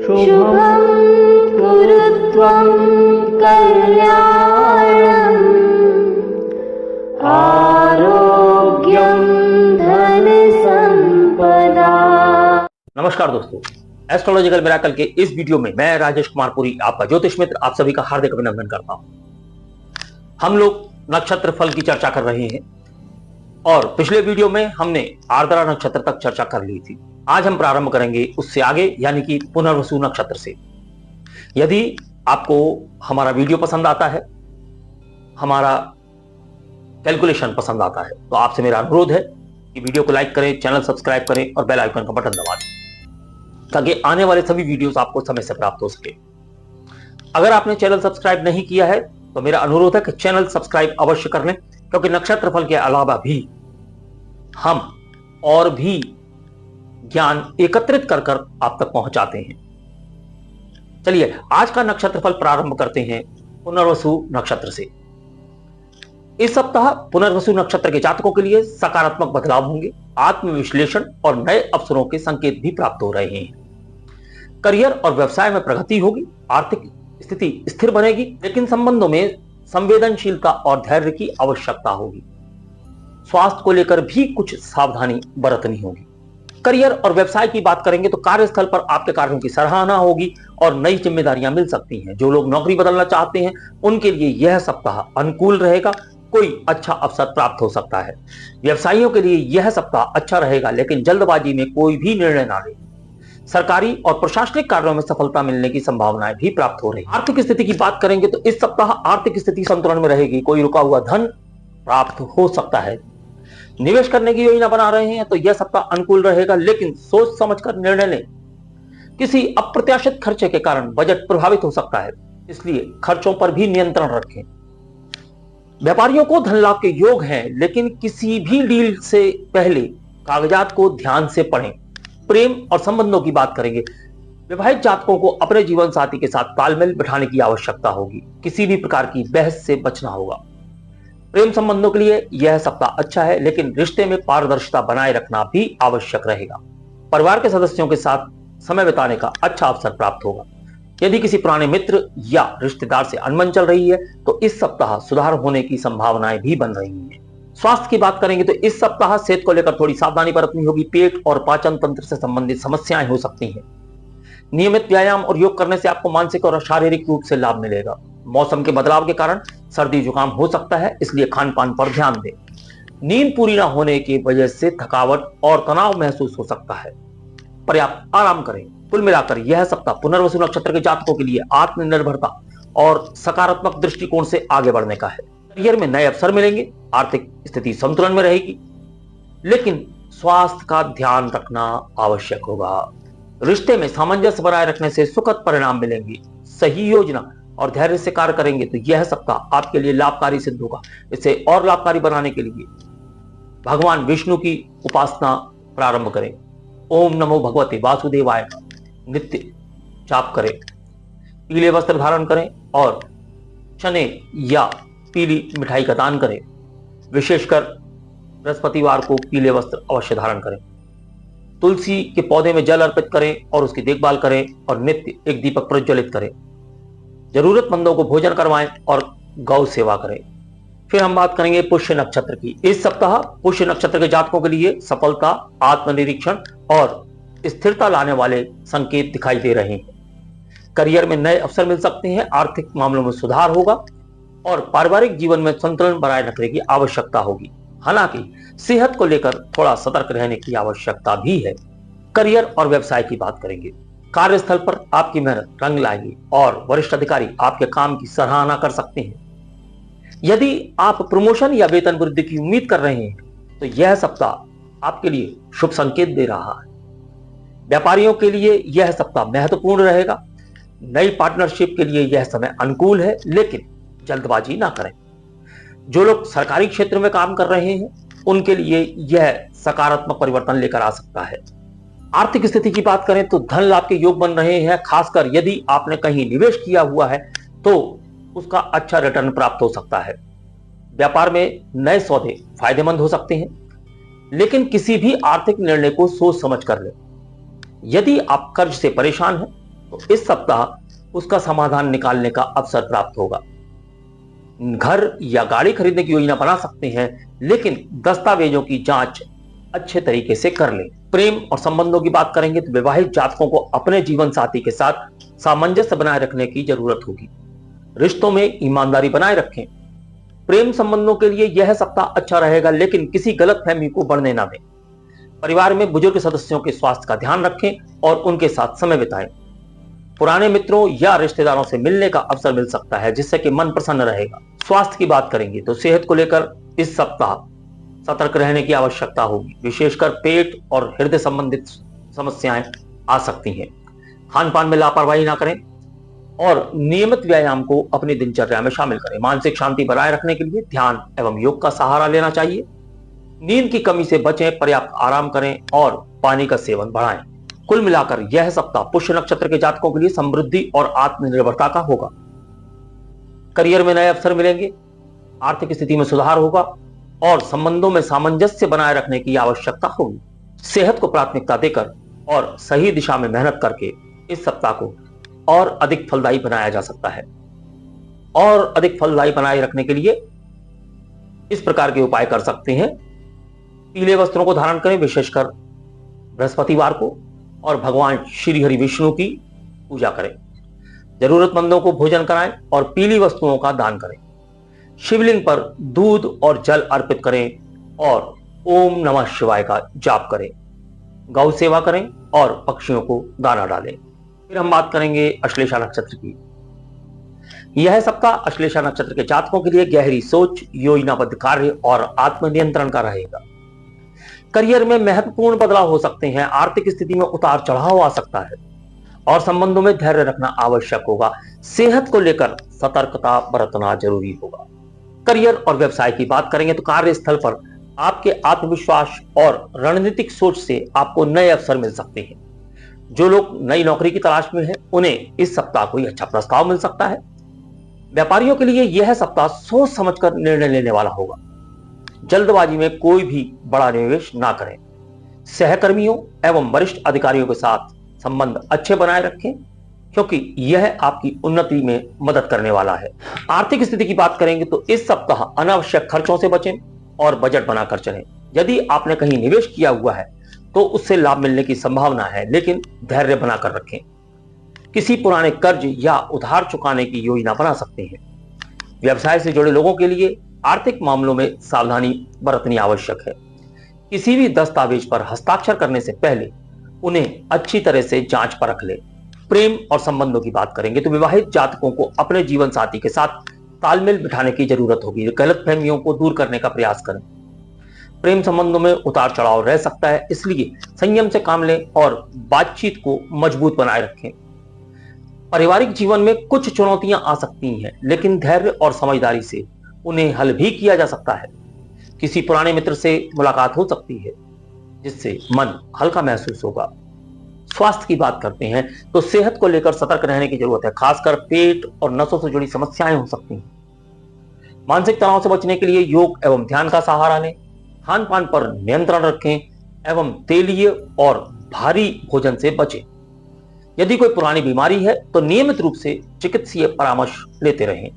शुभं कुरुत्वं कल्याणम् आरोग्यं धनसंपदा। नमस्कार दोस्तों, एस्ट्रोलॉजिकल मिरेकल के इस वीडियो में मैं राजेश कुमार पुरी, आपका ज्योतिष मित्र, आप सभी का हार्दिक अभिनंदन करता हूं। हम लोग नक्षत्र फल की चर्चा कर रहे हैं और पिछले वीडियो में हमने आर्द्रा नक्षत्र तक चर्चा कर ली थी। आज हम प्रारंभ करेंगे उससे आगे, यानी कि पुनर्वसु नक्षत्र से। यदि आपको हमारा वीडियो पसंद आता है, हमारा कैलकुलेशन पसंद आता है, तो आपसे मेरा अनुरोध है कि वीडियो को लाइक करें, चैनल सब्सक्राइब करें और बेल आइकन का बटन दबा दें, ताकि आने वाले सभी वीडियोस आपको समय से प्राप्त हो सके। अगर आपने चैनल सब्सक्राइब नहीं किया है तो मेरा अनुरोध है कि चैनल सब्सक्राइब अवश्य कर लें, क्योंकि नक्षत्र फल के अलावा भी हम और भी ज्ञान एकत्रित कर आप तक पहुंचाते हैं। चलिए आज का नक्षत्र फल प्रारंभ करते हैं पुनर्वसु नक्षत्र से। इस सप्ताह पुनर्वसु नक्षत्र के जातकों के लिए सकारात्मक बदलाव होंगे, आत्मविश्लेषण और नए अवसरों के संकेत भी प्राप्त हो रहे हैं। करियर और व्यवसाय में प्रगति होगी, आर्थिक स्थिति स्थिर बनेगी, लेकिन संबंधों में संवेदनशीलता और धैर्य की आवश्यकता होगी। स्वास्थ्य को लेकर भी कुछ सावधानी बरतनी होगी। करियर और व्यवसाय की बात करेंगे तो कार्यस्थल पर आपके कार्यों की सराहना होगी और नई जिम्मेदारियां मिल सकती हैं। जो लोग नौकरी बदलना चाहते हैं उनके लिए यह सप्ताह अनुकूल रहेगा, कोई अच्छा अवसर प्राप्त हो सकता है। व्यवसायियों के लिए यह सप्ताह अच्छा रहेगा, लेकिन जल्दबाजी में कोई भी निर्णय ना लें। सरकारी और प्रशासनिक कार्यों में सफलता मिलने की संभावनाएं भी प्राप्त हो रही हैं। आर्थिक स्थिति की बात करेंगे तो इस सप्ताह आर्थिक स्थिति संतुलन में रहेगी, कोई रुका हुआ धन प्राप्त हो सकता है। निवेश करने की योजना बना रहे हैं तो यह सप्ताह अनुकूल रहेगा, लेकिन सोच समझकर निर्णय लें। किसी अप्रत्याशित खर्चे के कारण बजट प्रभावित हो सकता है, इसलिए खर्चों पर भी नियंत्रण रखें। व्यापारियों को धन लाभ के योग हैं, लेकिन किसी भी डील से पहले कागजात को ध्यान से पढ़ें। प्रेम और संबंधों की बात करेंगे। विवाहित जातकों को अपने जीवन साथी के साथ तालमेल बिठाने की आवश्यकता होगी। किसी भी प्रकार की बहस से बचना होगा। प्रेम संबंधों के लिए यह सप्ताह अच्छा है, लेकिन रिश्ते में पारदर्शिता बनाए रखना भी आवश्यक रहेगा। परिवार के सदस्यों के साथ समय बिताने का अच्छा अवसर प्राप्त होगा। यदि किसी पुराने मित्र या रिश्तेदार से अनबन चल रही है तो इस सप्ताह सुधार होने की संभावनाएं भी बन रही हैं। स्वास्थ्य की बात करेंगे तो इस सप्ताह सेहत को लेकर थोड़ी सावधानी बरतनी होगी। पेट और पाचन तंत्र से संबंधित समस्याएं हो सकती हैं। नियमित व्यायाम और योग करने से आपको मानसिक और शारीरिक रूप से लाभ मिलेगा। मौसम के बदलाव के कारण सर्दी जुकाम हो सकता है, इसलिए खान पान पर ध्यान दें। नींद पूरी न होने की वजह से थकावट और तनाव महसूस हो सकता है। पर्याप्त आराम करें। कुल मिलाकर यह सप्ताह पुनर्वसु नक्षत्र के जातकों के लिए आत्मनिर्भरता और सकारात्मक दृष्टिकोण से आगे बढ़ने का है। करियर में नए अवसर मिलेंगे, आर्थिक स्थिति संतुलन में रहेगी, लेकिन स्वास्थ्य का ध्यान रखना आवश्यक होगा। रिश्ते में सामंजस्य बनाए रखने से सुखद परिणाम मिलेंगे। सही योजना और धैर्य से कार्य करेंगे तो यह सप्ताह आपके लिए लाभकारी सिद्ध होगा। इसे और लाभकारी बनाने के लिए भगवान विष्णु की उपासना प्रारंभ करें। ओम नमो भगवते वासुदेवाय का नित्य जाप करें। पीले वस्त्र धारण करें और चने या पीली मिठाई का दान करें। विशेषकर बृहस्पतिवार को पीले वस्त्र अवश्य धारण करें। तुलसी के पौधे में जल अर्पित करें और उसकी देखभाल करें और नित्य एक दीपक प्रज्वलित करें। जरूरतमंदों को भोजन करवाएं और गौ सेवा करें। फिर हम बात करेंगे पुष्य नक्षत्र की। इस सप्ताह पुष्य नक्षत्र के जातकों के लिए सफलता, आत्मनिरीक्षण और स्थिरता लाने वाले संकेत दिखाई दे रहे हैं। करियर में नए अवसर मिल सकते हैं, आर्थिक मामलों में सुधार होगा और पारिवारिक जीवन में संतुलन बनाए रखने की आवश्यकता होगी। हालांकि सेहत को लेकर थोड़ा सतर्क रहने की आवश्यकता भी है। करियर और व्यवसाय की बात करेंगे। कार्यस्थल पर आपकी मेहनत रंग लाएगी और वरिष्ठ अधिकारी आपके काम की सराहना कर सकते हैं। यदि आप प्रमोशन या वेतन वृद्धि की उम्मीद कर रहे हैं तो यह सप्ताह आपके लिए शुभ संकेत दे रहा है। व्यापारियों के लिए यह सप्ताह महत्वपूर्ण रहेगा। नई पार्टनरशिप के लिए यह समय अनुकूल है, लेकिन जल्दबाजी ना करें। जो लोग सरकारी क्षेत्र में काम कर रहे हैं उनके लिए यह सकारात्मक परिवर्तन लेकर आ सकता है। आर्थिक स्थिति की बात करें तो धन लाभ के योग बन रहे हैं। खासकर यदि आपने कहीं निवेश किया हुआ है तो उसका अच्छा रिटर्न प्राप्त हो सकता है। व्यापार में नए सौदे फायदेमंद हो सकते हैं, लेकिन किसी भी आर्थिक निर्णय को सोच समझ कर लें। यदि आप कर्ज से परेशान हैं तो इस सप्ताह उसका समाधान निकालने का अवसर प्राप्त होगा। घर या गाड़ी खरीदने की योजना बना सकते हैं, लेकिन दस्तावेजों की जांच अच्छे तरीके से कर लें। प्रेम और संबंधों की बात करेंगे तो विवाहित जातकों को अपने जीवन साथी के साथ सामंजस्य बनाए रखने की जरूरत होगी। रिश्तों में ईमानदारी बनाए रखें। प्रेम संबंधों के लिए यह सप्ताह अच्छा रहेगा, लेकिन किसी गलतफहमी को बढ़ने ना दें। परिवार में बुजुर्ग सदस्यों के स्वास्थ्य का ध्यान रखें और उनके साथ समय बिताएं। पुराने मित्रों या रिश्तेदारों से मिलने का अवसर मिल सकता है, जिससे कि मन प्रसन्न रहेगा। स्वास्थ्य की बात करेंगे तो सेहत को लेकर इस सप्ताह सतर्क रहने की आवश्यकता होगी। विशेषकर पेट और हृदय संबंधित समस्याएं आ सकती हैं। खान पान में लापरवाही ना करें और नियमित व्यायाम को अपनी दिनचर्या में शामिल करें। मानसिक शांति बनाए रखने के लिए ध्यान एवं योग का सहारा लेना चाहिए। नींद की कमी से बचें, पर्याप्त आराम करें और पानी का सेवन बढ़ाएं। कुल मिलाकर यह सप्ताह पुष्य नक्षत्र के जातकों के लिए समृद्धि और आत्मनिर्भरता का होगा। करियर में नए अवसर मिलेंगे, आर्थिक स्थिति में सुधार होगा और संबंधों में सामंजस्य बनाए रखने की आवश्यकता होगी। सेहत को प्राथमिकता देकर और सही दिशा में मेहनत करके इस सप्ताह को और अधिक फलदायी बनाया जा सकता है। और अधिक फलदायी बनाए रखने के लिए इस प्रकार के उपाय कर सकते हैं। पीले वस्त्रों को धारण करें, विशेषकर बृहस्पतिवार को, और भगवान श्री हरि विष्णु की पूजा करें। जरूरतमंदों को भोजन कराएं और पीली वस्तुओं का दान करें। शिवलिंग पर दूध और जल अर्पित करें और ओम नमः शिवाय का जाप करें। गौ सेवा करें और पक्षियों को दाना डालें। फिर हम बात करेंगे अश्लेषा नक्षत्र की। यह सप्ताह अश्लेषा नक्षत्र के जातकों के लिए गहरी सोच, योजनाबद्ध कार्य और आत्मनियंत्रण का रहेगा। करियर में महत्वपूर्ण बदलाव हो सकते हैं। आर्थिक स्थिति में उतार चढ़ाव आ सकता है और संबंधों में धैर्य रखना आवश्यक होगा। सेहत को लेकर सतर्कता बरतना जरूरी होगा। करियर और व्यवसाय की बात करेंगे तो कार्यस्थल पर आपके आत्मविश्वास और रणनीतिक सोच से आपको नए अवसर मिल सकते हैं। जो लोग नई नौकरी की तलाश में हैं, उन्हें इस सप्ताह कोई अच्छा प्रस्ताव मिल सकता है। व्यापारियों के लिए यह सप्ताह सोच समझकर निर्णय लेने वाला होगा। जल्दबाजी में कोई भी बड़ा निवेश ना करें। सहकर्मियों एवं वरिष्ठ अधिकारियों के साथ संबंध अच्छे बनाए रखें, क्योंकि यह आपकी उन्नति में मदद करने वाला है। आर्थिक स्थिति की बात करेंगे तो इस सप्ताह अनावश्यक खर्चों से बचें और बजट बनाकर चलें। यदि आपने कहीं निवेश किया हुआ है तो उससे लाभ मिलने की संभावना है, लेकिन धैर्य बनाकर रखें। किसी पुराने कर्ज या उधार चुकाने की योजना बना सकते हैं। व्यवसाय से जुड़े लोगों के लिए आर्थिक मामलों में सावधानी बरतनी आवश्यक है। किसी भी दस्तावेज पर हस्ताक्षर करने से पहले उन्हें अच्छी तरह से जांच परख लें। प्रेम और संबंधों की बात करेंगे तो विवाहित जातकों को अपने जीवन साथी के साथ तालमेल बिठाने की जरूरत होगी। गलतफहमियों को दूर करने का प्रयास करें। प्रेम संबंधों में उतार चढ़ाव रह सकता है, इसलिए संयम से काम लें और बातचीत को मजबूत बनाए रखें। पारिवारिक जीवन में कुछ चुनौतियां आ सकती हैं, लेकिन धैर्य और समझदारी से उन्हें हल भी किया जा सकता है। किसी पुराने मित्र से मुलाकात हो सकती है, जिससे मन हल्का महसूस होगा। स्वास्थ्य की बात करते हैं तो सेहत को लेकर सतर्क रहने की जरूरत है। खासकर पेट और नसों से जुड़ी समस्याएं हो सकती हैं। मानसिक तनाव से बचने के लिए योग एवं ध्यान का सहारा लें। खान पान पर नियंत्रण रखें एवं तेलीय और भारी भोजन से बचें। यदि कोई पुरानी बीमारी है तो नियमित रूप से चिकित्सीय परामर्श लेते रहें।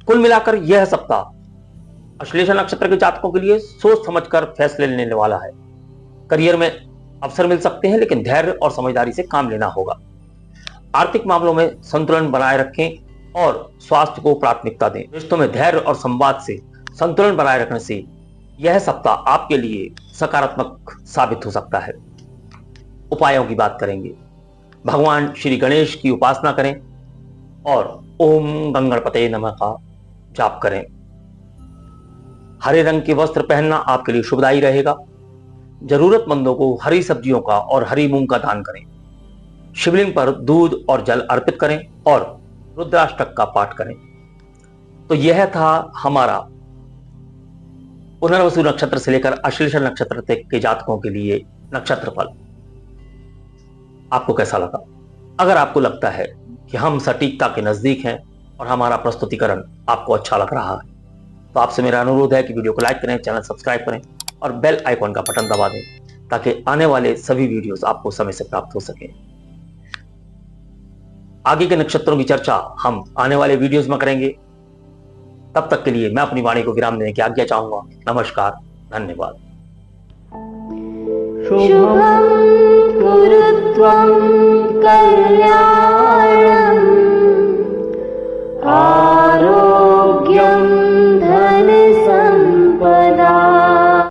कुल मिलाकर यह सप्ताह अश्लेषा नक्षत्र के जातकों के लिए सोच समझकर फैसले लेने वाला है। करियर में अवसर मिल सकते हैं, लेकिन धैर्य और समझदारी से काम लेना होगा। आर्थिक मामलों में संतुलन बनाए रखें और स्वास्थ्य को प्राथमिकता दें। रिश्तों में धैर्य और संवाद से संतुलन बनाए रखने से यह सप्ताह आपके लिए सकारात्मक साबित हो सकता है। उपायों की बात करेंगे। भगवान श्री गणेश की उपासना करें और ओम गंगणपते नमः का जाप करें। हरे रंग के वस्त्र पहनना आपके लिए शुभदायी रहेगा। जरूरतमंदों को हरी सब्जियों का और हरी मूंग का दान करें। शिवलिंग पर दूध और जल अर्पित करें और रुद्राष्टक का पाठ करें। तो यह था हमारा पुनर्वसु नक्षत्र से लेकर अश्लेषा नक्षत्र तक के जातकों के लिए नक्षत्र फल। आपको कैसा लगा? अगर आपको लगता है कि हम सटीकता के नजदीक हैं और हमारा प्रस्तुतिकरण आपको अच्छा लग रहा है, तो आपसे मेरा अनुरोध है कि वीडियो को लाइक करें, चैनल सब्सक्राइब करें और बेल आइकॉन का बटन दबा दें, ताकि आने वाले सभी वीडियोस आपको समय से प्राप्त हो सके। आगे के नक्षत्रों की चर्चा हम आने वाले वीडियोस में करेंगे। तब तक के लिए मैं अपनी वाणी को विराम देने की आज्ञा चाहूंगा। नमस्कार, धन्यवाद। शुभं कुरु त्वम्।